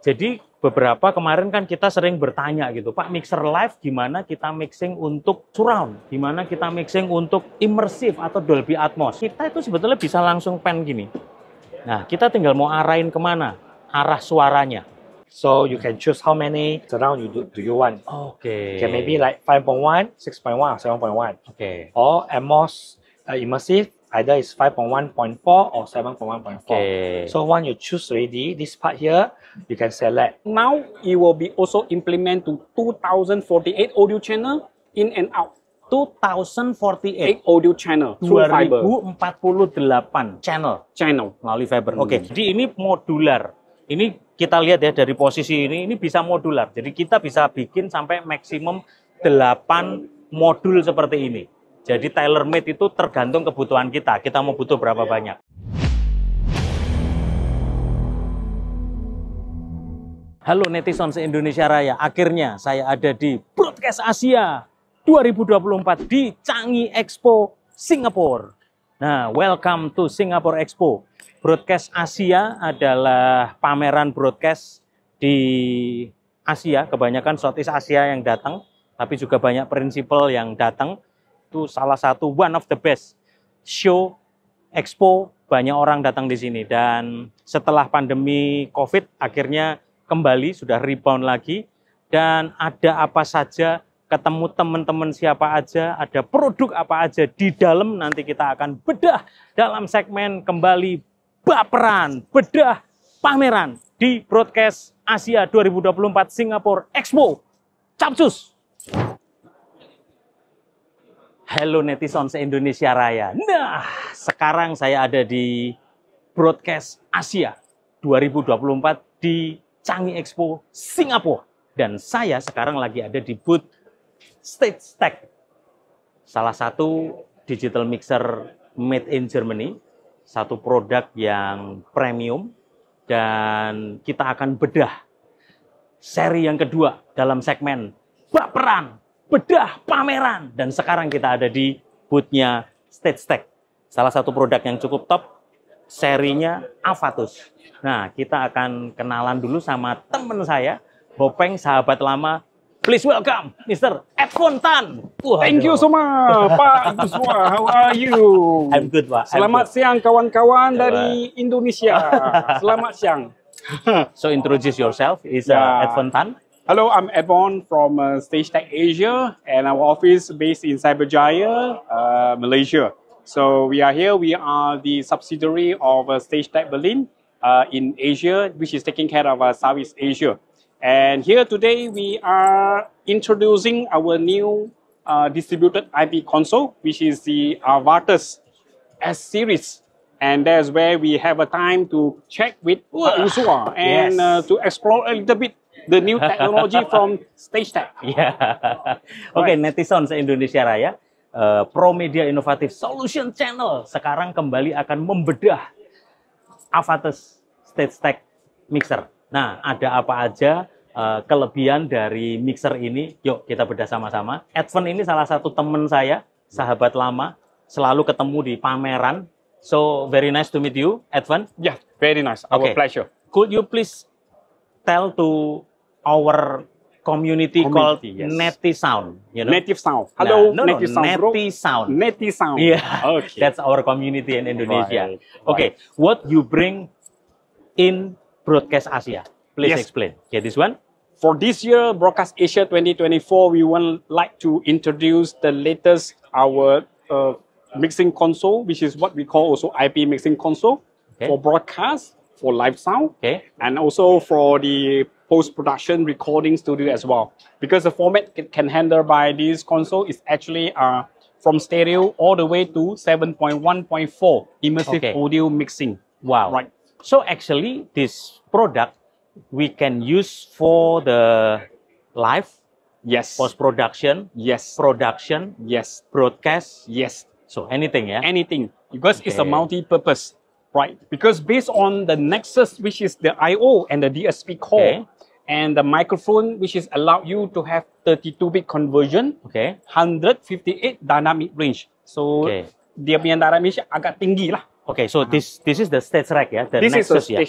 Jadi beberapa kemarin kan kita sering bertanya gitu, Pak, mixer live gimana kita mixing untuk surround, gimana kita mixing untuk immersive atau Dolby Atmos. Kita itu sebetulnya bisa langsung pen gini. Nah, kita tinggal mau arahin kemana arah suaranya. So you can choose how many surround do you want. Okay. Okay, maybe like 5.1, 6.1, 7.1. Okay. Or Atmos immersive, either is 5.1.4 or 7.1.4. Okay. So once you choose already, this part here, you can select. Now it will be also implement to 2048 audio channel in and out. 2048 audio channel through fiber 2048 channel melalui fiber. Oke, jadi ini modular. Ini kita lihat ya dari posisi ini bisa modular. Jadi kita bisa bikin sampai maksimum 8 modul seperti ini. Jadi tailor made itu tergantung kebutuhan kita. Kita mau butuh berapa banyak. Halo netizen se-Indonesia Raya, akhirnya saya ada di Broadcast Asia 2024 di Changi Expo, Singapura. Nah, welcome to Singapore Expo. Broadcast Asia adalah pameran broadcast di Asia, kebanyakan Southeast Asia yang datang, tapi juga banyak prinsipal yang datang. Itu salah satu one of the best show expo, banyak orang datang di sini. Dan setelah pandemi COVID akhirnya kembali, sudah rebound lagi, dan ada apa saja, ketemu teman-teman siapa aja, ada produk apa aja di dalam, nanti kita akan bedah dalam segmen kembali baperan, bedah pameran di Broadcast Asia 2024 Singapore Expo. Capcus! Halo netizen se-Indonesia Raya. Nah, sekarang saya ada di Broadcast Asia 2024 di Changi Expo, Singapura. Dan saya sekarang lagi ada di booth StageTech, salah satu digital mixer made in Germany, satu produk yang premium, dan kita akan bedah seri yang kedua dalam segmen baperan, bedah pameran. Dan sekarang kita ada di booth-nya StageTech, salah satu produk yang cukup top, serinya Avatus. Nah, kita akan kenalan dulu sama teman saya, Bopeng, sahabat lama. Please welcome Mr. Edvan Tan. Thank you so much, Pak Joshua. How are you? I'm good, Pak. Selamat siang kawan-kawan dari Indonesia. Selamat siang. So introduce yourself. Is Edvan Tan. Hello, I'm Edvan from StageTech Asia, and our office based in Cyberjaya, Malaysia. So we are here. We are the subsidiary of StageTech Berlin in Asia, which is taking care of Southeast Asia. And here today we are introducing our new distributed IP console, which is the Avatus S series. And that's where we have a time to check with Pak Joshua and to explore a little bit the new technology from StageTech. Yeah. Oke, netizen se-Indonesia Raya, Pro Media Innovative Solution Channel sekarang kembali akan membedah Avatus StageTech mixer. Nah, ada apa aja kelebihan dari mixer ini? Yuk kita bedah sama-sama. Edvan ini salah satu teman saya, sahabat lama, selalu ketemu di pameran. So, very nice to meet you, Edvan. Yeah, very nice. Our pleasure. Could you please tell to our community called Neti Sound? You know? Native Sound. Hello, Neti Sound. Neti Sound. Neti Sound. Yeah, okay. That's our community in Indonesia. Right. Okay, what you bring in Broadcast Asia? Please explain. Okay, this one. For this year, Broadcast Asia 2024, we would like to introduce the latest our mixing console, which is what we call also IP mixing console for broadcast, for live sound, and also for the post-production recording studio as well. Because the format it can handle by this console is actually from stereo all the way to 7.1.4 immersive audio mixing. Wow. Right. So actually, this product we can use for the live, post-production, production, broadcast, so anything, anything, because it's a multi-purpose, right? Because based on the Nexus, which is the I/O and the DSP core, and the microphone, which is allow you to have 32-bit conversion, 158 dynamic range. So dia punya dynamic agak tinggi lah. Okay, so this is the stage rack ya, the This is a Nexus ya.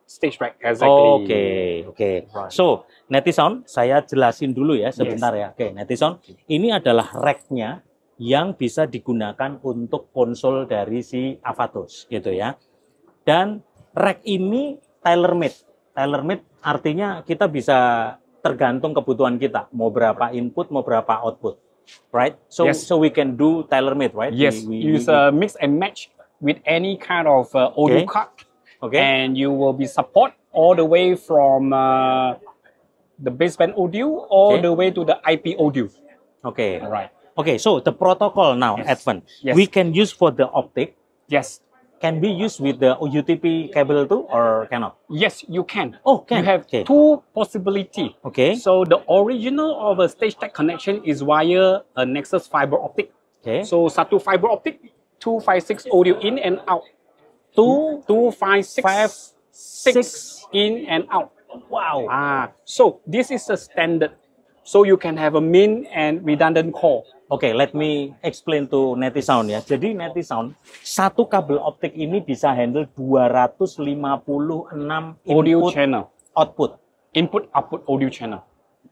stage rack, exactly. Oke, oke. Right. So, Netison, saya jelasin dulu ya sebentar ya. Oke, Netison, ini adalah rack-nya yang bisa digunakan untuk konsol dari si Avatos gitu ya. Dan rack ini tailor-made. Tailor-made artinya kita bisa tergantung kebutuhan kita, mau berapa input, mau berapa output. Right? So Yes. so we can do tailor-made, right? Yes, We use a mix and match with any kind of audio Okay. card, okay. and you will be support all the way from the baseband audio all Okay. the way to the IP audio. Okay. Right. Okay, so the protocol now, Yes. Advent, Yes. we can use for the optic. Yes. Can be used with the UTP cable too, or cannot? Yes, you can. Oh, can. You have Okay. two possibility. Okay. So the original of a stage tech connection is via a Nexus fiber optic. Okay. So satu fiber optic, 256 audio in and out. Two, 256 in and out. wow. So this is a standard. So you can have a min and redundant call. Okay, let me explain to Netisound ya. Jadi Netisound, satu kabel optik ini bisa handle 256 Audio input channel. output. Input output audio channel.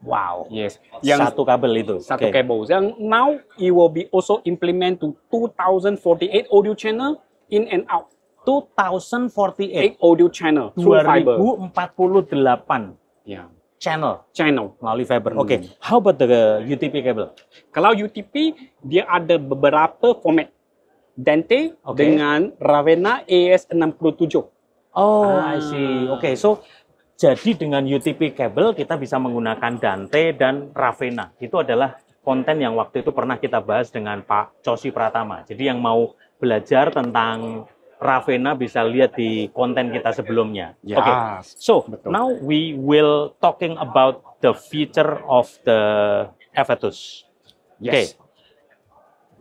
Wow. Yes. Satu kabel itu. Satu Okay. cable. Yang now it will be also implement to 2048 audio channel in and out. 2048. 8 audio channel through fiber. 2048 Yeah. channel Channel. melalui fiber. Oke, how about the UTP cable? Kalau UTP dia ada beberapa format. Dante Okay. dengan Ravenna AS67. Oh, I see. Oke, so jadi dengan UTP cable kita bisa menggunakan Dante dan Ravenna. Itu adalah konten yang waktu itu pernah kita bahas dengan Pak Cosi Pratama. Jadi yang mau belajar tentang Ravenna bisa lihat di konten kita sebelumnya. Ya. Oke. So, Betul. now we will talking about the feature of the Avatos. Oke. Yes.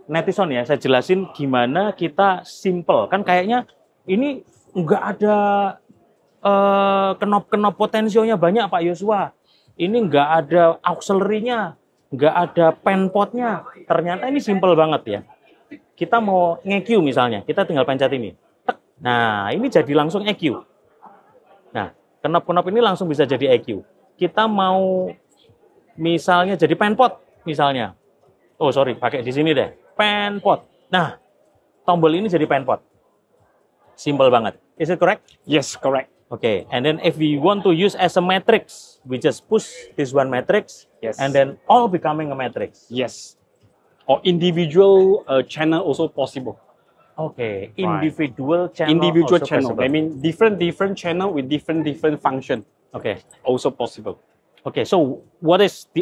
Netison ya, saya jelasin gimana kita simple. Kan kayaknya ini nggak ada knop-knop potensionya banyak Pak Yosua. Ini nggak ada auxiliary-nya, nggak ada pen pot-nya. Ternyata ini simple banget ya. Kita mau nge-EQ misalnya, kita tinggal pencet ini. Tek. Nah, ini jadi langsung EQ. Nah, knop-knop ini langsung bisa jadi EQ. Kita mau misalnya jadi pen pot misalnya. Oh, sorry, pakai di sini deh. Pen pot. Nah, tombol ini jadi pen pot. Simple banget. Is it correct? Yes, correct. Okay, and then if we want to use as a matrix, we just push this one matrix, Yes. and then all becoming a matrix. Yes. Or individual channel also possible. Okay, Right. individual channel. Individual also channel. possible. I mean different channel with different function Okay, also possible. okay. So what is the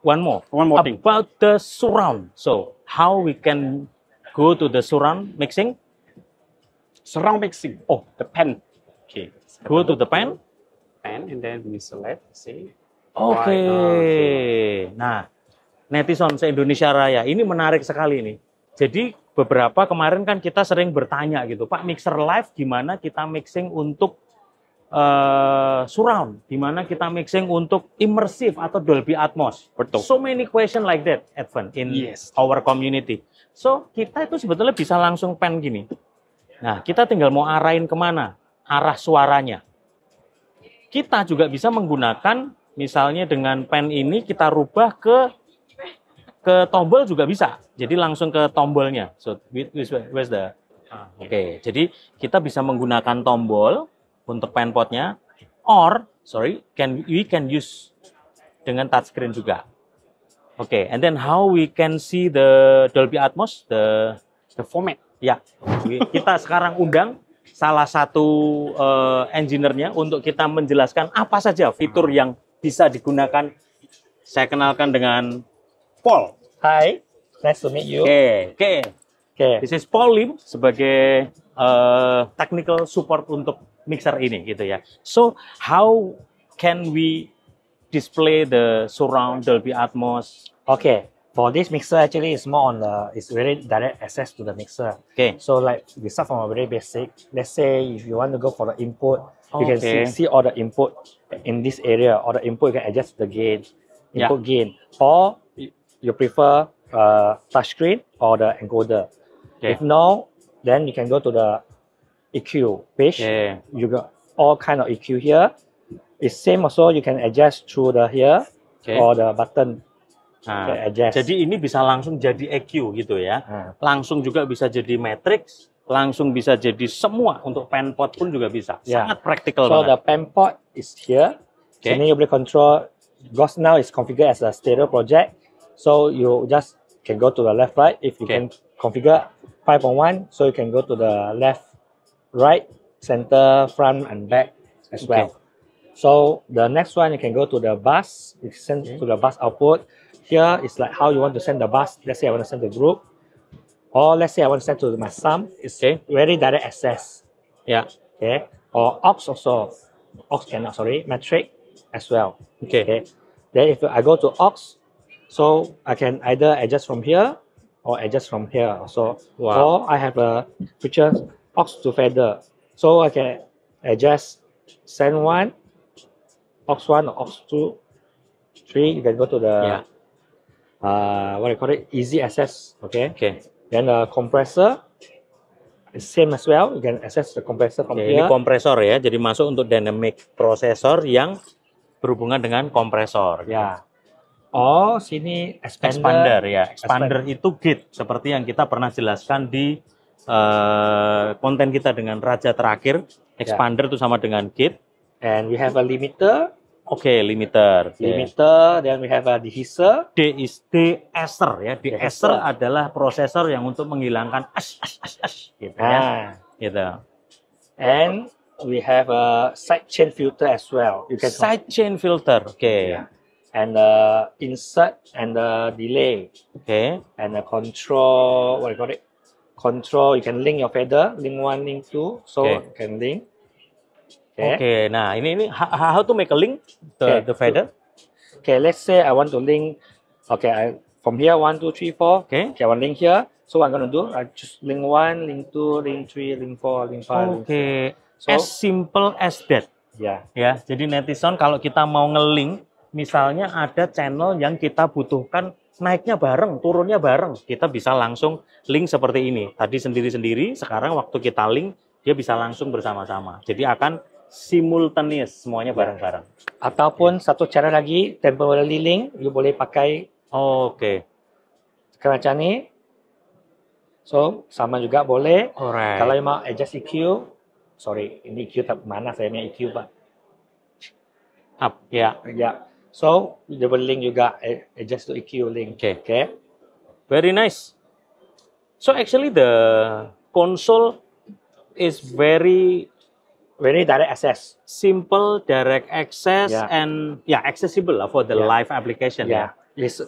one more? One more thing. About the surround. So how we can go to the surround mixing? Surround mixing. Oh, the pen. Okay. Go to the pen. Pen and then we select. See. Oke. Right, Nah, netizen se-Indonesia Raya ini menarik sekali nih. Jadi beberapa kemarin kan kita sering bertanya gitu, Pak, mixer live gimana kita mixing untuk surround, gimana kita mixing untuk immersive atau Dolby Atmos. Betul. So many question like that, Advan, in Yes. our community. So kita itu sebetulnya bisa langsung pen gini. Nah, kita tinggal mau arahin kemana arah suaranya. Kita juga bisa menggunakan misalnya dengan pen ini kita rubah ke tombol juga bisa. Jadi langsung ke tombolnya. So where's the Oke, jadi kita bisa menggunakan tombol untuk pen potnya, or we can use dengan touchscreen juga. Oke, and then how we can see the Dolby Atmos, the format. ya, kita sekarang undang salah satu engineer-nya untuk kita menjelaskan apa saja fitur yang bisa digunakan. Saya kenalkan dengan Paul. Hi, nice to meet you. Oke. Okay. This is Paul Lim sebagai technical support untuk mixer ini gitu ya. So how can we display the surround Dolby Atmos? Okay. For this mixer, actually, it's more on it's very direct access to the mixer. Okay. So, like, we start from a very basic. Let's say if you want to go for the input, you can Okay. see all the input in this area. Or the input, you can adjust the gain, Yeah. input gain. Or you prefer touchscreen or the encoder. Okay. If no, then you can go to the EQ page. Oke. You got all kind of EQ here. It's same also. You can adjust through the here Oke. or the button. Nah, Can adjust. jadi ini bisa langsung jadi EQ gitu ya. Langsung juga bisa jadi matrix, langsung bisa jadi semua, untuk pen pot pun juga bisa. Yeah. Sangat praktikal So the banget. pen port is here. Okay. Sini you boleh control. Because now it's configured as a stereo project. So you just can go to the left, right. If you Okay. can configure 5.1, so you can go to the left, right, center, front, and back as Okay. well. So the next one, you can go to the bus. You send to the bus output. Here is like how you want to send the bus. Let's say I want to send the group, or let's say I want to send to my sum. It's Okay. very direct access. Ya, Okay, or aux also. Aux cannot, sorry, metric as well. oke. Okay, then if I go to aux, so I can either adjust from here or adjust from here also. Wow. Or I have a feature aux to feather, so I can adjust send one, aux 1 or aux 2, 3. You can go to the Yeah. what do you call it? Easy access. Okay. Oke. Then the compressor is same as well. You can access the compressor from Oke, ini here. kompresor ya. Jadi masuk untuk dynamic processor yang berhubungan dengan kompresor. Ya. Oh, sini Expander expander. ya. Expander itu gate seperti yang kita pernah jelaskan di konten kita dengan Raja terakhir. Expander itu sama dengan gate. And we have a limiter. Oke, limiter. Oke. Limiter. Then we have a deesser. De-esser ya. De-esser De-esser. adalah prosesor yang untuk menghilangkan gitu ya. Ah. Gitu. And we have a sidechain filter as well. You can Sidechain filter. Oke. Yeah. And the insert and the delay Oke. and the control. What do you call it? Control. You can link your feather. Link 1, link 2. So Okay. you can link. Oke, nah ini how to make a link Okay. the feather. Okay, let's say I want to link. Okay, from here 1, 2, 3, 4. Okay. Okay, I want link here. So what I'm gonna do? I just link 1, link 2, link 3, link 4, link 5. Oke, So- as simple as that. Yeah. Ya, jadi netizen kalau kita mau nge-link, misalnya ada channel yang kita butuhkan naiknya bareng, turunnya bareng, kita bisa langsung link seperti ini. Tadi sendiri-sendiri, sekarang waktu kita link, dia bisa langsung bersama-sama. Jadi akan simultaneous, semuanya bareng-bareng. Ataupun satu cara lagi, temporary link, you boleh pakai Oke, macam ni. So sama juga boleh. alright. Kalau you mau adjust EQ, sorry, ini EQ tak mana saya punya EQ pak. Up, ya. Ya. So double link juga adjust to EQ link. Okay. Okay. Very nice. So actually the console is very Very direct access. simple, direct access, Yeah. and accessible lah for the Yeah. live application. Yeah. It's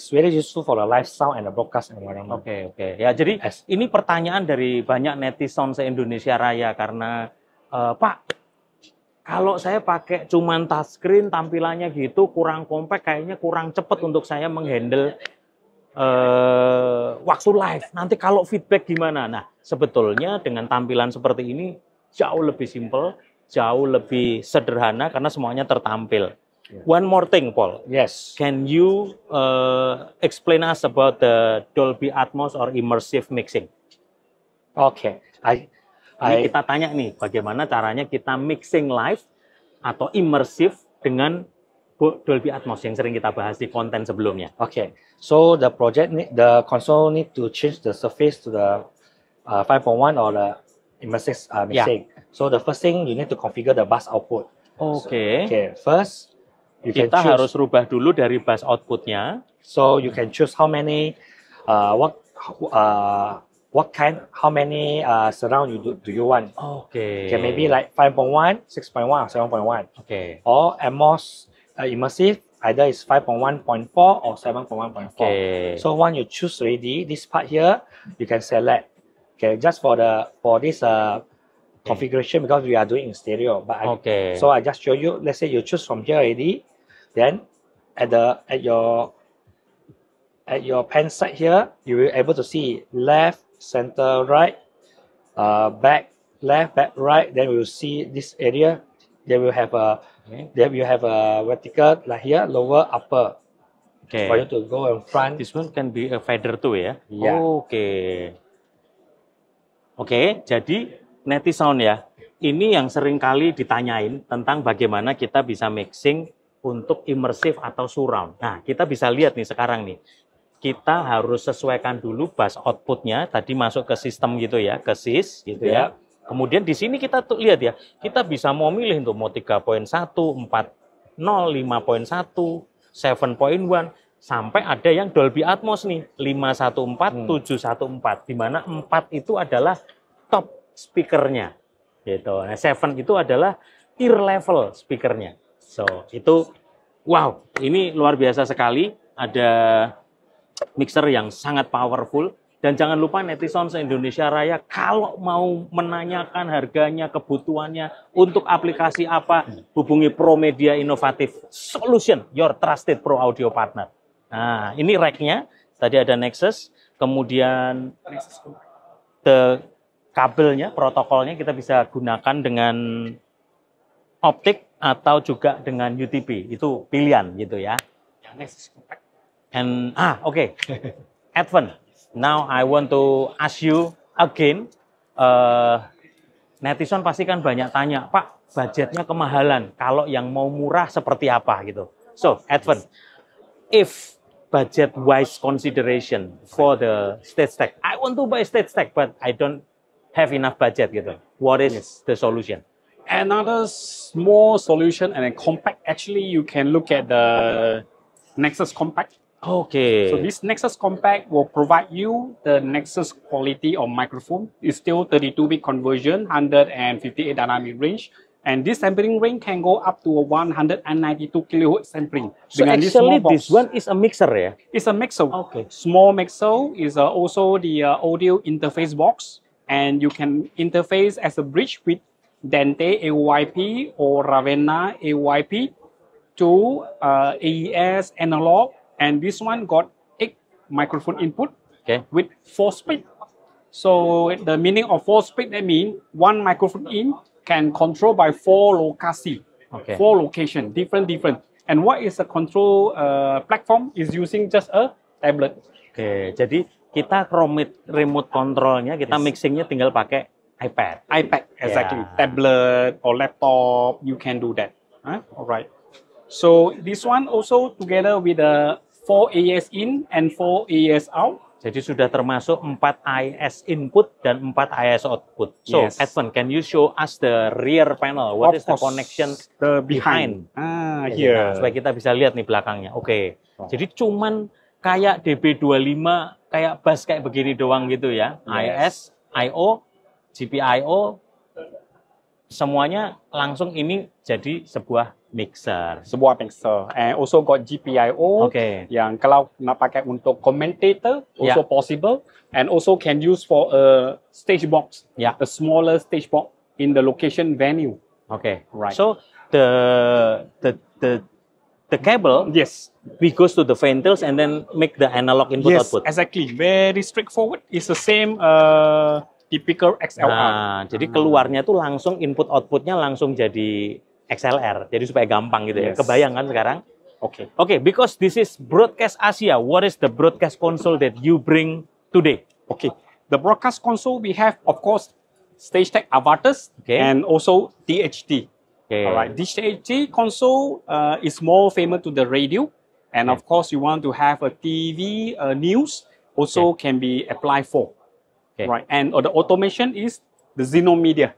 very useful for the live sound and the broadcast environment. Oke. Ya, jadi Yes. ini pertanyaan dari banyak netizen se-Indonesia Raya karena Pak, kalau saya pakai cuman touchscreen tampilannya gitu kurang compact, kayaknya kurang cepat untuk saya menghandle waktu live. Nanti kalau feedback gimana? Nah, sebetulnya dengan tampilan seperti ini jauh lebih simple, jauh lebih sederhana karena semuanya tertampil. Yeah. One more thing, Paul. Yes. Can you explain us about the Dolby Atmos or immersive mixing? Okay. Ini kita tanya nih, bagaimana caranya kita mixing live atau immersive dengan Dolby Atmos yang sering kita bahas di konten sebelumnya. Okay. So the the console need to change the surface to the 5.1 or the immersive mixing. So the first thing you need to configure the bus output. Oke. Okay. First, you can Kita choose. harus rubah dulu dari bus outputnya. So you can choose how many, how many surround do you want? Oke. Okay, maybe like 5.1, 6.1, or 7.1. Oke. Or Atmos immersive, either it's 5.1.4 or 7.1.4. Oke. So once you choose already, this part here, you can select. Okay, just for this configuration because we are doing in stereo. But Oke. so I just show you. Let's say you choose from here already, then at your pen side here, you will able to see left, center, right, back, left, back, right. Then we will see this area. They will have a vertical like here, lower, upper. Oke. For you to go in front. This one can be a fader too ya? Yeah. Oke. Oke, jadi Netisound ya. Ini yang sering kali ditanyain tentang bagaimana kita bisa mixing untuk immersive atau surround. Nah, kita bisa lihat nih sekarang nih. Kita harus sesuaikan dulu bass outputnya. Tadi masuk ke sistem gitu ya, ke sys gitu ya. Kemudian di sini kita tuh lihat ya, kita bisa mau milih untuk mau 3.1, 4.0, 5.1, 7.1, sampai ada yang Dolby Atmos nih, 514, 714, di mana 4 itu adalah top speakernya. Gitu. Nah, 7 itu adalah ear level speakernya. So, itu wow, ini luar biasa sekali. Ada mixer yang sangat powerful. Dan jangan lupa netizen se-Indonesia Raya kalau mau menanyakan harganya, kebutuhannya untuk aplikasi apa, hubungi Promedia Innovative Solution, your trusted pro audio partner. Nah, ini rack-nya. Tadi ada Nexus, kemudian kabelnya, protokolnya kita bisa gunakan dengan optik atau juga dengan UTP. Itu pilihan gitu ya. And okay. Advent. Now I want to ask you again, netizen pasti kan banyak tanya, Pak, budgetnya kemahalan. Kalau yang mau murah seperti apa gitu. So, Advent, if budget-wise consideration for the stage tech, I want to buy stage tech, but I don't have enough budget gitu. What is the solution? Another small solution and a compact. Actually, you can look at the Nexus Compact. Okay. So this Nexus Compact will provide you the Nexus quality of microphone. It's still 32-bit conversion, 158 dynamic range. And this sampling range can go up to 192 kilohertz sampling. So actually this one is a mixer ya? It's a mixer. Okay. Small mixer is also the audio interface box. And you can interface as a bridge with Dante AYP or Ravenna AYP to AES analog. And this one got 8 microphone input with 4 speed. So the meaning of 4 speed, that means one microphone in can control by 4 location. 4 location, different. And what is the control platform is using just a tablet. Oke, jadi kita remote controlnya, kita mixingnya tinggal pakai iPad. Exactly. Tablet or laptop, you can do that. Alright. So this one also together with the 4 AES in and 4 AES out. Jadi sudah termasuk 4 AES input dan 4 AES output. So, Advent, can you show us the rear panel? What is the connection behind? Here. Supaya kita bisa lihat nih belakangnya. Oke. Jadi cuman kayak DB25, kayak bass kayak begini doang gitu ya. AES, I/O, GPIO, semuanya langsung ini jadi sebuah mixer. And also got GPIO. Yang kalau nak pakai untuk commentator also possible. And also can use for a stage box. A smaller stage box in the location venue. Right. So the cable we goes to the ventils and then make the analog input output. Exactly. Very straightforward. It's the same typical XLR. Nah, jadi keluarnya tuh langsung input outputnya langsung jadi XLR, jadi supaya gampang gitu ya. Kebayang kan sekarang? Oke, because this is Broadcast Asia, what is the broadcast console that you bring today? The broadcast console we have, of course, StageTech Avatus and also DHT. Alright, this DHT console is more famous to the radio, and of course, you want to have a TV news also can be applied for. Right, and the automation is the Xeno Media.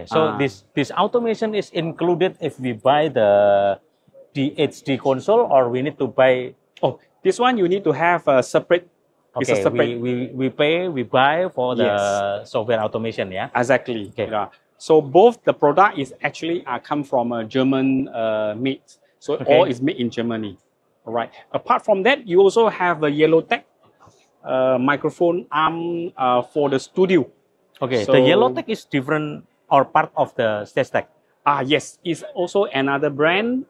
So this automation is included if we buy the DHT console, or we need to buy. This one you need to have a separate. We buy for the software automation, Exactly. So both the product is actually come from a German made. So all is made in Germany. All right. Apart from that, you also have a Yellowtech microphone arm for the studio. So the Yellowtech is different or part of the StageTech? Yes, it's also another brand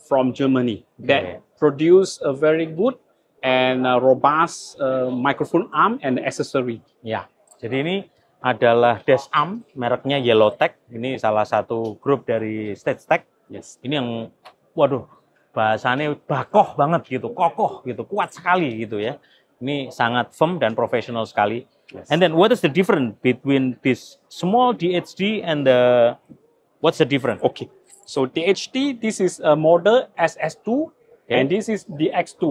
from Germany that produce a very good and robust microphone arm and accessory. Jadi ini adalah dash arm, mereknya Yellowtech. Ini salah satu grup dari StageTech. Ini yang, waduh, bahasanya bakoh banget gitu, kokoh gitu, kuat sekali gitu ya. Ini sangat firm dan profesional sekali. Yes. And then what is the difference between this small DHD and what's the difference? Okay. So DHD, this is a model SS2, and this is DX2.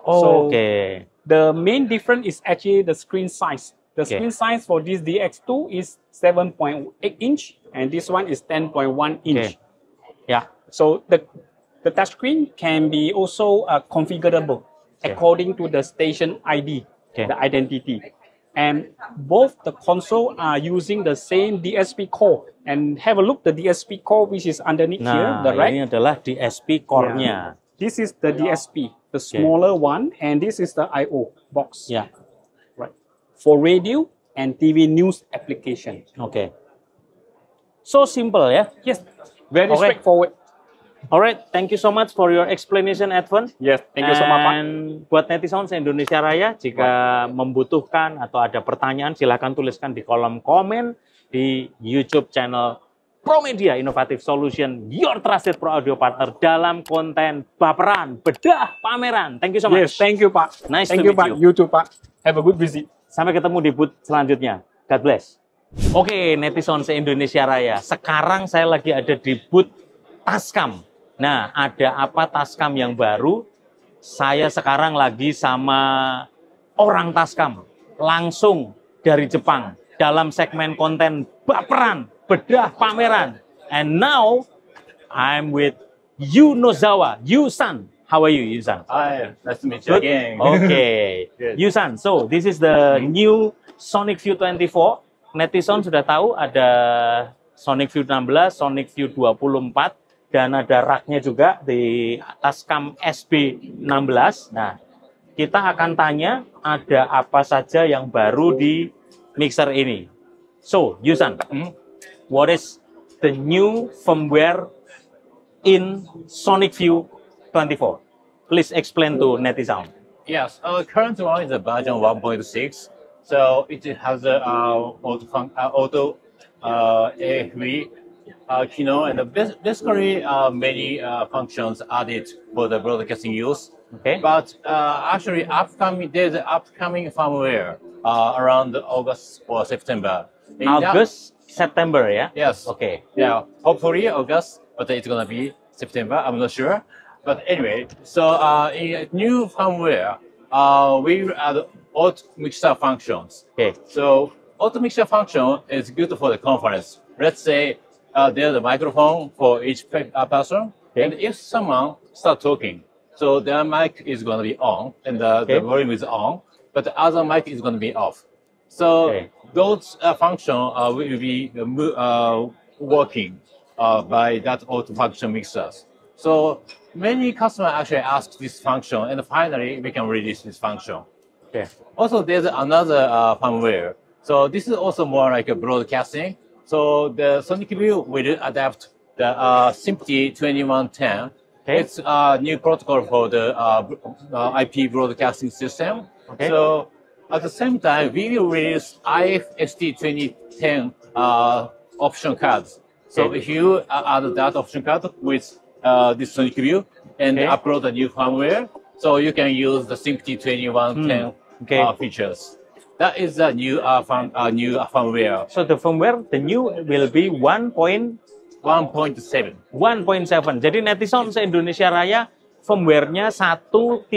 So Okay. the main difference is actually the screen size. The Okay. screen size for this DX2 is 7.8 inch, and this one is 10.1 inch. Okay. Yeah. So the touchscreen can be also configurable according to the station ID, the identity. And both the console are using the same DSP core. And have a look the DSP core which is underneath here, the right. Ini adalah DSP core-nya. This is the DSP, the smaller one, and this is the I/O box. Ya. Right. For radio and TV news application. Oke. So simple ya. Yes. Very Okay. straightforward. Alright, thank you so much for your explanation, Edvan. Yes, thank you so much, Pak. And buat netizen Indonesia Raya, jika membutuhkan atau ada pertanyaan, silahkan tuliskan di kolom komen di YouTube channel ProMedia Innovative Solution, your trusted pro audio partner dalam konten baperan, bedah, pameran. Thank you so much. Yes, thank you, Pak. Nice thank to you, meet Pak. you. You too, Pak. Have a good visit. Sampai ketemu di booth selanjutnya. God bless. Oke, netizen se-Indonesia Raya. Sekarang saya lagi ada di booth Tascam. Nah, ada apa Tascam yang baru? Saya sekarang lagi sama orang Tascam. Langsung dari Jepang. Dalam segmen konten baperan, bedah, pameran. And now, I'm with Yu Nozawa, Yu-san. How are you, Yu-san? Hi, nice to meet you Good? again. Okay. Good. Yu-san, so this is the new Sonic View 24. Netizen sudah tahu ada Sonic View 16, Sonic View 24, dan ada raknya juga di Tascam SB16. Nah, kita akan tanya ada apa saja yang baru di mixer ini. So, Yu-san, what is the new firmware in Sonic View 24? Please explain to netizen. Yes, current one is a version 1.6, so it has a auto AFV keynote, and basically many functions added for the broadcasting use. Okay. But actually, there's an upcoming firmware around August or September. In August, September, ya? Yes. Okay. Yeah, hopefully August, but it's gonna be September. I'm not sure. But anyway, so in new firmware, we add auto mixer functions. Okay. So auto mixer function is good for the conference. Let's say there's a microphone for each person, and if someone start talking, so their mic is going to be on, and the volume is on, but the other mic is going to be off. So those function will be working by that auto function mixers. So many customers actually ask this function, and finally we can release this function. Okay. Also, there's another firmware. So this is also more like a broadcasting. So the Sonic View will adapt the SIP-T 2110. Okay. It's a new protocol for the IP broadcasting system. Okay. So at the same time, we will release IFST 2010 option cards. So if you add that option card with this Sonic View and upload a new firmware, so you can use the SIP-T 2110 features. That is the new firmware. So the firmware, the new will be 1.7. 1.7. Jadi netizen se-Indonesia Raya firmware-nya 1.7.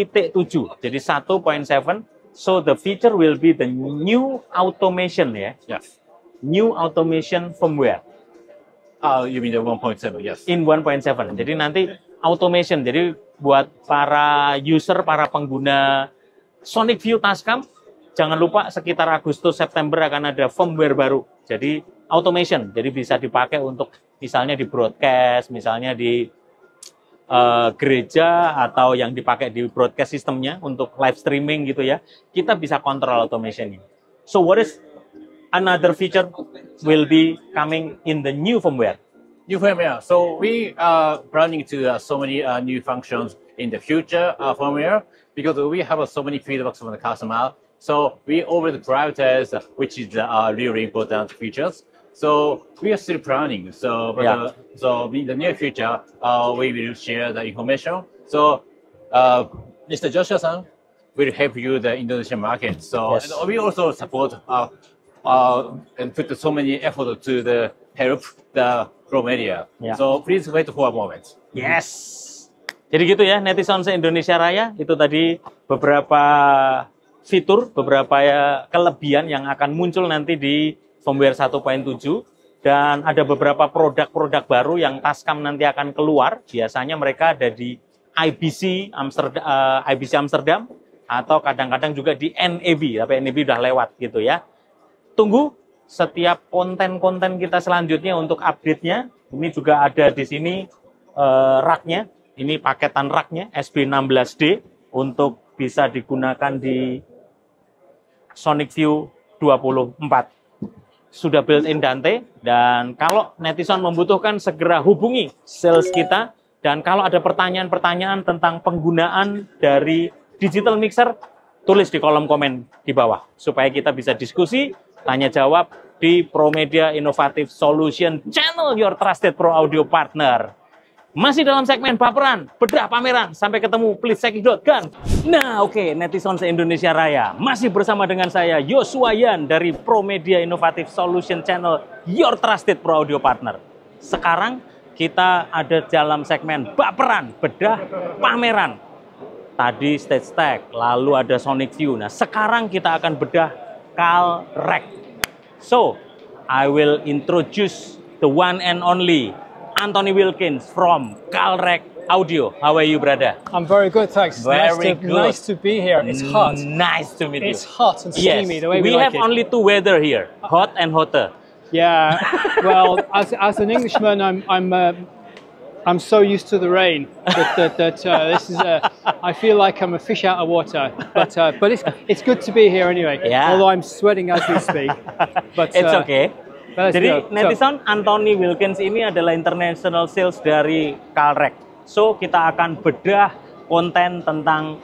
Jadi 1.7. So the feature will be the new automation ya. Yes. New automation firmware. You mean the 1.7? Yes. In 1.7. Jadi nanti automation. Jadi buat para user, para pengguna Sonic View Tascam, jangan lupa sekitar Agustus September akan ada firmware baru. Jadi automation, jadi bisa dipakai untuk misalnya di broadcast, misalnya di gereja atau yang dipakai di broadcast sistemnya untuk live streaming gitu ya. Kita bisa kontrol automationnya. So what is another feature will be coming in the new firmware? New firmware. So we are planning to so many new functions in the future firmware because we have so many feedbacks from the customer. So we already prioritize which is really important features. So we are still planning. So so in the near future, we will share the information. So Mr. Joshua-san, will help you the Indonesian market. So Yes. and we also support and put so many effort to the help the Pro Media. Yeah. So please wait for a moment. Yes. Jadi gitu ya, netizen se-Indonesia Raya, itu tadi beberapa fitur, beberapa kelebihan yang akan muncul nanti di firmware 1.7, dan ada beberapa produk-produk baru yang Tascam nanti akan keluar. Biasanya mereka ada di IBC Amsterdam atau kadang-kadang juga di NAB, tapi NAB udah lewat gitu ya. Tunggu setiap konten-konten kita selanjutnya untuk update-nya. Ini juga ada di sini rak-nya. Ini paketan rak-nya SB16D untuk bisa digunakan di Sonic View 24. Sudah built-in Dante, dan kalau netizen membutuhkan segera hubungi sales kita, dan kalau ada pertanyaan-pertanyaan tentang penggunaan dari digital mixer, tulis di kolom komen di bawah supaya kita bisa diskusi, tanya jawab di Pro Media Innovative Solution Channel, your trusted Pro Audio partner. Masih dalam segmen baperan, bedah pameran, sampai ketemu, please check it out kan. Nah oke, netizen se-Indonesia Raya, masih bersama dengan saya Joshua Yan dari Pro Media Innovative Solution Channel, your trusted Pro Audio partner. Sekarang kita ada dalam segmen baperan, bedah pameran. Tadi stage tag, lalu ada Sonic View. Nah sekarang kita akan bedah CalREC. So, I will introduce the one and only Anthony Wilkins from CalREC Audio. How are you, brother? I'm very good, thanks. Very good. Nice to be here. It's hot. Nice to meet you. It's hot and Yes, steamy, the way we we have like it. only two weather here, hot and hotter. Yeah. Well, as an Englishman, I'm so used to the rain that this is I feel like I'm a fish out of water. But it's good to be here anyway. Yeah. Although I'm sweating as we speak. But It's okay. let's Jadi go. netizen, Anthony Wilkins ini adalah international sales dari CalREC. So kita akan bedah konten tentang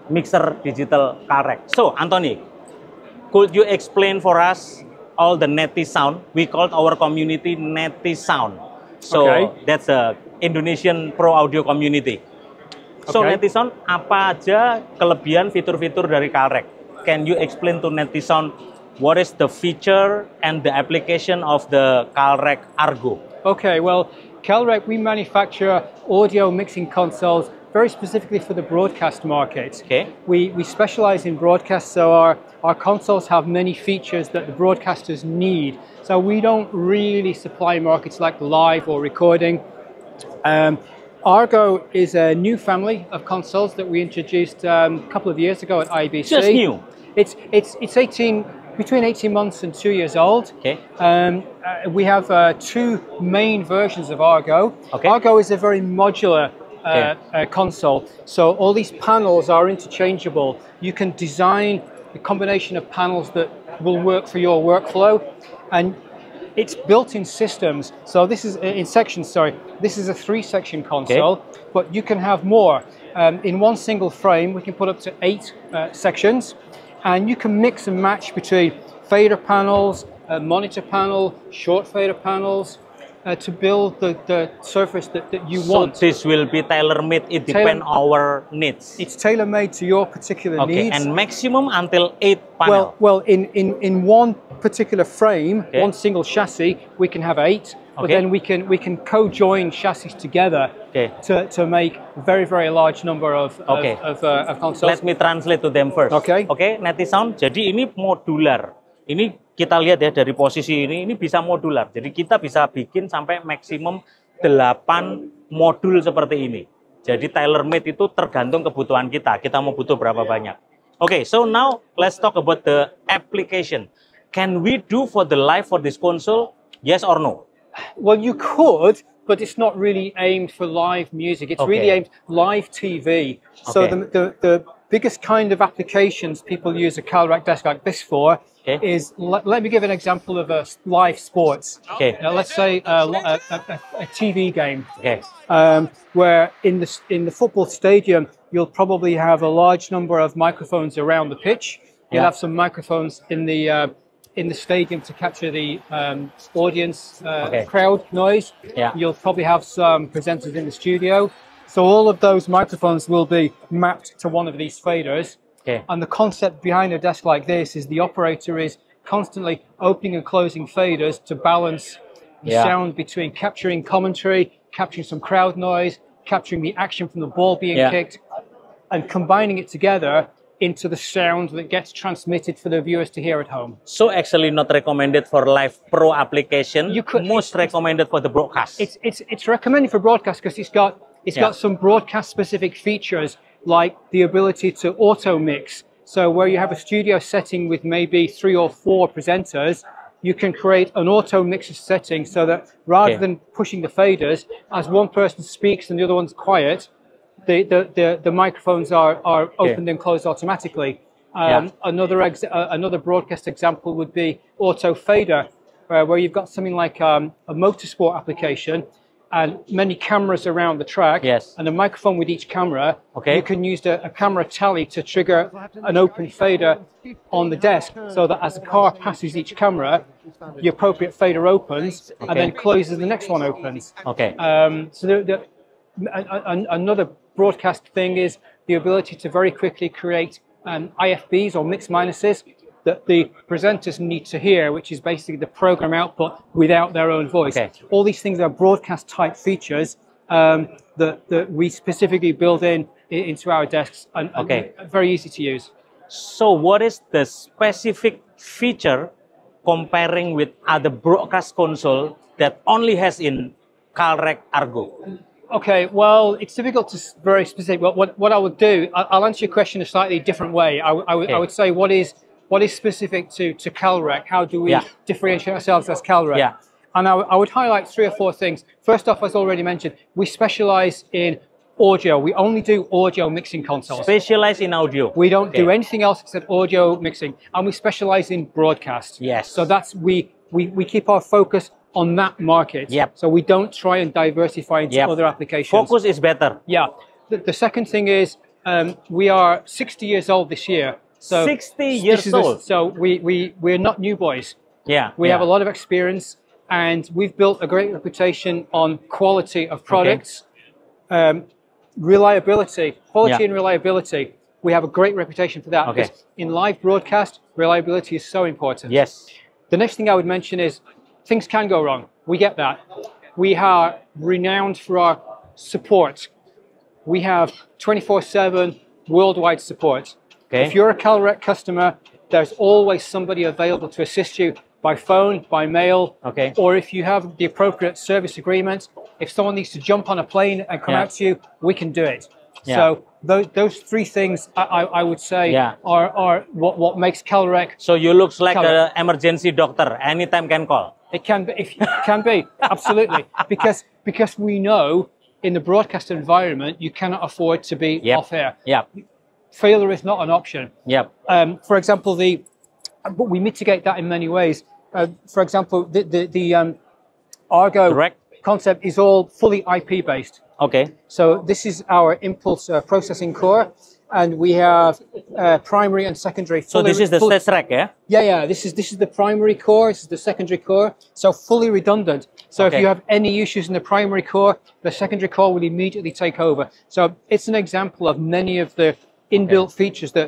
mixer digital CalREC. So Anthony, could you explain for us all the Neti Sound? We called our community Neti Sound. So Okay. that's a Indonesian Pro Audio community. So Okay. netizen, apa aja kelebihan fitur-fitur dari CalREC? Can you explain to netizen what is the feature and the application of the CalREC Argo? Okay, well, CalREC, we manufacture audio mixing consoles very specifically for the broadcast market. Okay. We specialize in broadcast, so our consoles have many features that the broadcasters need. So we don't really supply markets like live or recording. Argo is a new family of consoles that we introduced a couple of years ago at IBC. Just new? It's between 18 months and 2 years old. Okay. We have two main versions of Argo. Okay. Argo is a very modular console, so all these panels are interchangeable. You can design a combination of panels that will work for your workflow, and it's built in systems. So this is in sections. Sorry, this is a 3-section console, but you can have more. In one single frame, we can put up to 8 sections, and you can mix and match between fader panels, monitor panel, short fader panels, to build the surface that you want. So this will be tailor-made, it depends our needs. It's tailor-made to your particular Okay, needs. and maximum until 8 panel. Well, in one particular frame, Okay. one single chassis, we can have 8, but Okay. then we can co-join chassis together Okay. to make a very, very large number of Okay. consoles. Let me translate to them first. Okay. Oke, netizen. Jadi ini modular. Ini kita lihat ya dari posisi ini bisa modular. Jadi kita bisa bikin sampai maksimum 8 modul seperti ini. Jadi tailor-made itu tergantung kebutuhan kita. Kita mau butuh berapa banyak. Oke, so now let's talk about the application. Can we do for the live for this console? Yes or no? Well, you could, but it's not really aimed for live music. It's really Okay. aimed live TV. So Okay. the biggest kind of applications people use a CalREC desk like this for is, let me give an example of a live sports. Okay. Now, let's say a TV game. Okay. Where in the football stadium, you'll probably have a large number of microphones around the pitch. You'll Yeah. have some microphones in the stadium to capture the audience crowd noise. Yeah. You'll probably have some presenters in the studio. So all of those microphones will be mapped to one of these faders. Okay. And the concept behind a desk like this is the operator is constantly opening and closing faders to balance the Yeah. sound between capturing commentary, capturing some crowd noise, capturing the action from the ball being Yeah. kicked, and combining it together into the sound that gets transmitted for the viewers to hear at home. So actually not recommended for live pro application. You could- most recommended for the broadcast. It's recommended for broadcast because it's got Yeah. some broadcast specific features like the ability to auto mix. So where you have a studio setting with maybe 3 or 4 presenters, you can create an auto mixer setting so that rather Okay. than pushing the faders, as one person speaks and the other one's quiet, the microphones are opened and closed automatically. Another broadcast example would be auto fader, where you've got something like a motorsport application and many cameras around the track, Yes. and a microphone with each camera. Okay. You can use a camera tally to trigger an open fader on the desk, so that as the car passes each camera, the appropriate fader opens and then closes, the next one opens. Okay. So another broadcast thing is the ability to very quickly create IFBs or mix minuses that the presenters need to hear, which is basically the program output without their own voice. Okay. All these things are broadcast type features that we specifically build into our desks and Okay. very easy to use. So what is the specific feature comparing with other broadcast console that only has in Calrec Argo? Okay, well, it's difficult to very specific. What I would do, I'll answer your question a slightly different way. I would say what is specific to Calrec? How do we differentiate ourselves as Calrec? Yeah. And I would highlight 3 or 4 things. First off, as already mentioned, we specialize in audio. We only do audio mixing consoles. Specialize in audio. We don't Okay. do anything else except audio mixing, and we specialize in broadcast. Yes. So that's we keep our focus on that market. Yep. So we don't try and diversify into Yep. other applications. Focus is better. Yeah. The second thing is we are 60 years old this year. So 60 this years is old. So we're not new boys. Yeah. We have a lot of experience, and we've built a great reputation on quality of products, reliability, quality and reliability. We have a great reputation for that. Okay. Because in live broadcast, reliability is so important. Yes. The next thing I would mention is things can go wrong. We get that. We are renowned for our support. We have 24/7 worldwide support. Okay. If you're a Calrec customer, there's always somebody available to assist you by phone, by mail, Okay. or if you have the appropriate service agreement, if someone needs to jump on a plane and come out to you, we can do it. Yeah. So those 3 things I would say are what makes Calrec. So you looks like Calrec. an emergency doctor. Anytime can call. It can be, absolutely, because we know in the broadcast environment you cannot afford to be off air. Yep. Failure is not an option. Yep. For example, but we mitigate that in many ways. For example, the Argo Correct. concept is all fully IP based. Okay. So this is our impulse processing core, and we have primary and secondary. So this is the stage track, yeah? Yeah. This is the primary core. This is the secondary core. So fully redundant. So if Okay. you have any issues in the primary core, the secondary core will immediately take over. So it's an example of many of the inbuilt features that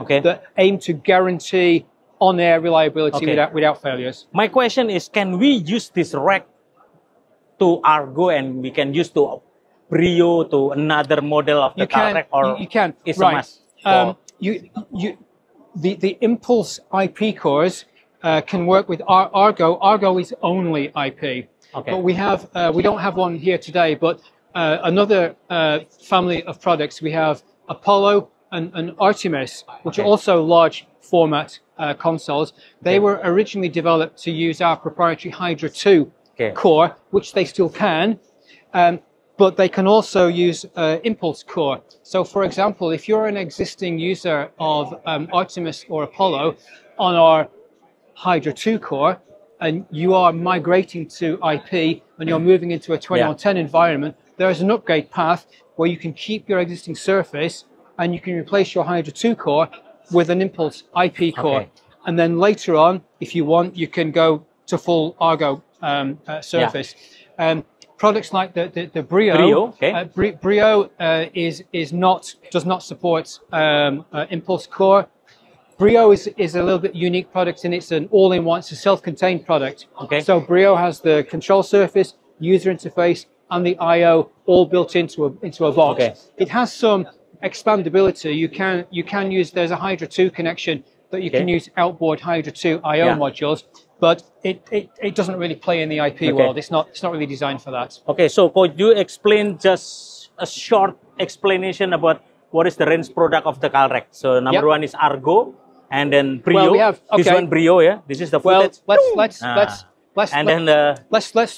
aim to guarantee on-air reliability without failures. My question is, can we use this rack to Argo and we can use to Brio, to another model of the Calrec, or you can. it's Right. a must? for- The Impulse IP cores can work with Argo. Argo is only IP. Okay. But we don't have one here today, but another family of products, we have Apollo and Artemis, which are also large format consoles. They were originally developed to use our proprietary Hydra 2 core, which they still can, but they can also use Impulse core. So for example, if you're an existing user of Artemis or Apollo on our Hydra 2 core, and you are migrating to IP and you're moving into a 2110 environment, there is an upgrade path where you can keep your existing surface and you can replace your Hydra 2 core with an Impulse IP core. And then later on, if you want, you can go to full Argo surface. products like the Brio. Brio, okay. Brio does not support Impulse Core. Brio is a little bit unique product, and it's an all-in-one. It's a self-contained product. Okay. So Brio has the control surface, user interface, and the I/O all built into a box. Okay. It has some expandability. You can use. There's a Hydra 2 connection that you can use outboard Hydra 2 I/O modules, but it doesn't really play in the IP world. It's not really designed for that. Okay, so could you explain just a short explanation about what is the range product of the Calrec? So number one is Argo, and then Brio. Well, we have this one Brio, yeah. This is the footage. Let's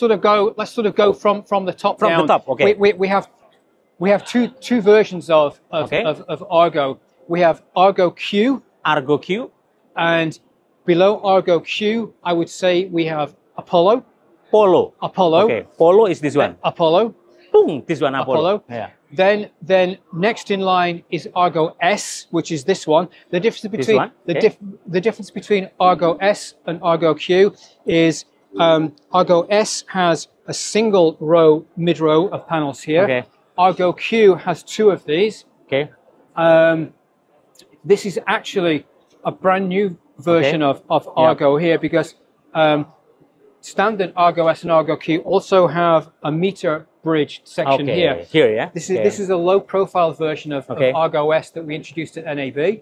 sort of go from the top down. From the top, okay. We have two versions of Argo. We have Argo Q. Argo Q. And below Argo Q, I would say we have Apollo. Apollo. Okay, Polo is this one. Apollo. Boom, this one Apollo. Yeah. Then next in line is Argo S, which is this one. The difference between the difference between Argo S and Argo Q is Argo S has a single row, mid row of panels here. Okay. Argo Q has two of these. Okay. This is actually a brand new version of Argo here, because standard Argo S and Argo Q also have a meter bridge section here. Yeah. This is a low profile version of Argo S that we introduced at NAB.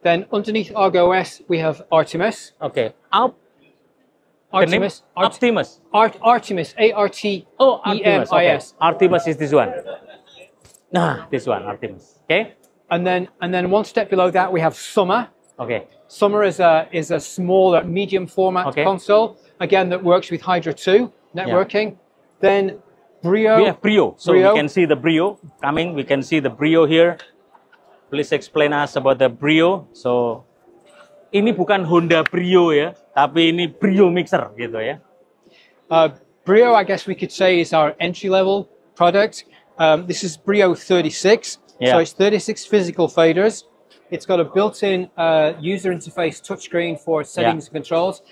Then underneath Argo S we have Artemis. Okay. Artemis. Optimus. Artemis. Artemis. Artemis is this one. Nah, this one, Artemis. Okay. And then one step below that we have Summer. Okay. Summer is a smaller, medium format console, again, that works with Hydra 2 networking. Then Brio. We have Brio. So we can see the Brio coming. We can see the Brio here. Please explain us about the Brio. So ini bukan Honda Brio ya, tapi ini Brio mixer gitu ya. Brio, I guess we could say, is our entry-level product. This is Brio 36. So it's 36 physical faders. It's got a built-in user interface touchscreen for settings and controls.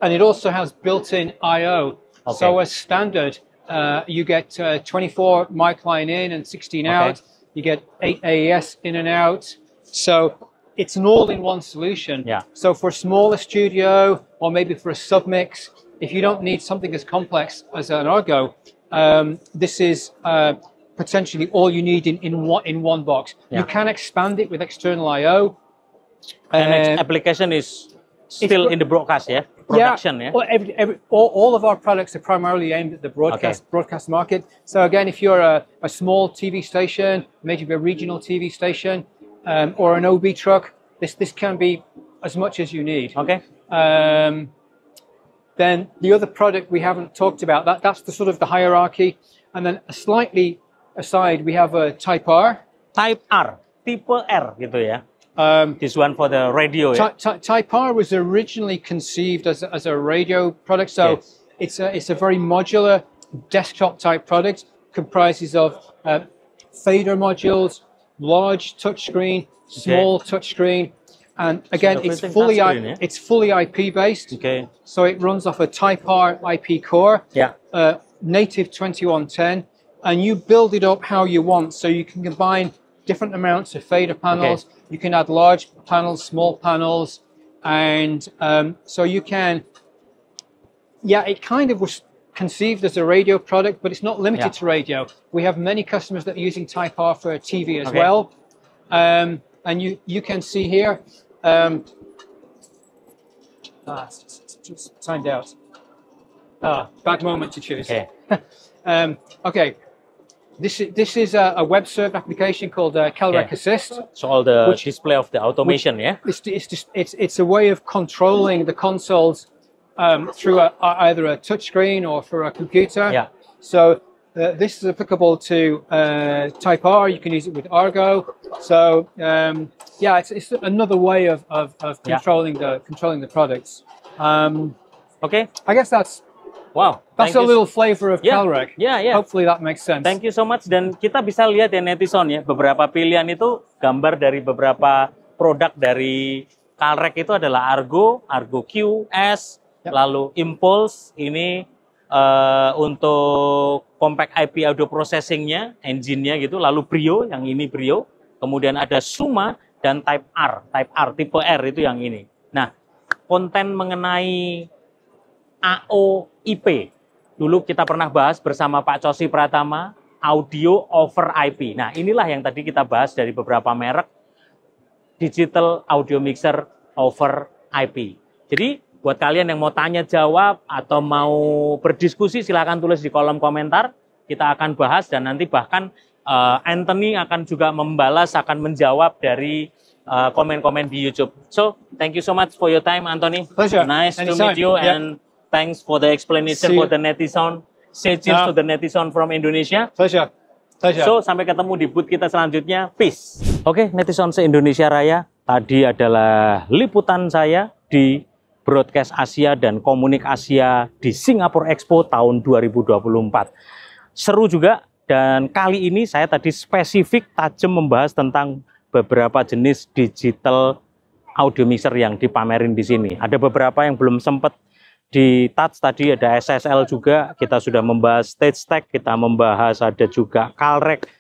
And it also has built-in I/O. So as standard, you get 24 mic line in and 16 out. You get 8 AES in and out. So it's an all-in-one solution. So for a smaller studio, or maybe for a submix, if you don't need something as complex as an Argo, this is potentially all you need in one box. You can expand it with external I/O. And application is still in the broadcast, production. All of our products are primarily aimed at the broadcast market. So again, if you're a small TV station, maybe a regional TV station, or an OB truck, this can be as much as you need. Then the other product we haven't talked about, that's the sort of the hierarchy. And then slightly aside, we have a Type R. Type R, Type R gitu ya. This one for the radio. Type R was originally conceived as a radio product, so it's a very modular desktop type product. Comprises of fader modules, large touchscreen, small touchscreen, and again it's fully IP based. So it runs off a Type R IP core. Native 2110, and you build it up how you want. So you can combine different amounts of fader panels. You can add large panels, small panels, and so you can. It kind of was conceived as a radio product, but it's not limited to radio. We have many customers that are using Type R for TV as well, and you can see here. Just signed out. Bad moment to choose. This is a web-served application called Calrec Assist. So all the display of the automation, It's a way of controlling the consoles through either a touchscreen or for a computer. So this is applicable to Type R. You can use it with Argo. So it's another way of controlling the products. I guess that's. Wow, that's a little flavor of Calrec. Hopefully that makes sense. Thank you so much. Dan kita bisa lihat ya netizen ya, beberapa pilihan itu gambar dari beberapa produk dari Calrec itu adalah Argo, Argo Q, S, lalu Impulse, ini untuk compact IP audio processingnya, engine-nya gitu, lalu Brio, yang ini Brio, kemudian ada Suma dan Type R, tipe R itu yang ini. Nah, konten mengenai AOIP, dulu kita pernah bahas bersama Pak Cosi Pratama, audio over IP. Nah, inilah yang tadi kita bahas dari beberapa merek, digital audio mixer over IP. Jadi, buat kalian yang mau tanya jawab atau mau berdiskusi, silakan tulis di kolom komentar. Kita akan bahas dan nanti bahkan Anthony akan juga membalas, akan menjawab dari komen-komen di YouTube. So, thank you so much for your time, Anthony. Pleasure. Nice to Anytime. meet you, Yeah. and thanks for the explanation for the Netison. Say cheers to the Netison from Indonesia. Pleasure. Pleasure. So, sampai ketemu di booth kita selanjutnya. Peace. Oke, Netison se-Indonesia Raya. Tadi adalah liputan saya di Broadcast Asia dan Komunik Asia di Singapore Expo tahun 2024. Seru juga, dan kali ini saya tadi spesifik tajam membahas tentang beberapa jenis digital audio mixer yang dipamerin di sini. Ada beberapa yang belum sempat di touch tadi, ada SSL juga, kita sudah membahas StageTech, kita membahas ada juga Calrec,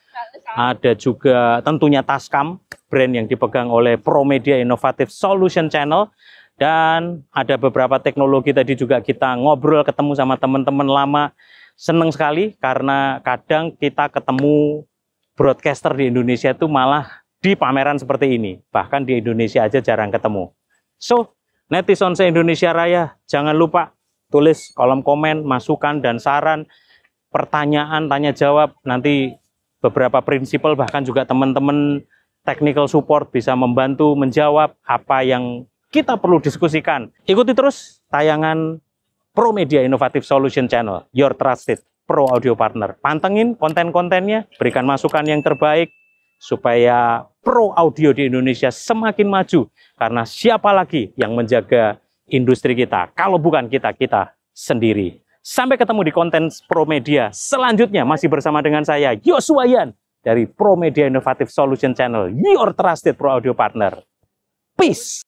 ada juga tentunya Tascam, brand yang dipegang oleh Promedia Innovative Solution Channel, dan ada beberapa teknologi tadi juga kita ngobrol, ketemu sama teman-teman lama. Seneng sekali karena kadang kita ketemu broadcaster di Indonesia itu malah di pameran seperti ini, bahkan di Indonesia aja jarang ketemu. So, Netison se-Indonesia Raya, jangan lupa tulis kolom komen, masukan dan saran, pertanyaan, tanya jawab. Nanti beberapa prinsipal, bahkan juga teman-teman technical support bisa membantu menjawab apa yang kita perlu diskusikan. Ikuti terus tayangan Promedia Innovative Solution Channel, your trusted pro audio partner. Pantengin konten-kontennya, berikan masukan yang terbaik supaya pro audio di Indonesia semakin maju. Karena siapa lagi yang menjaga industri kita kalau bukan kita sendiri. Sampai ketemu di konten Promedia selanjutnya, masih bersama dengan saya Yosua Yan dari Promedia Innovative Solution Channel, your trusted pro audio partner. Peace.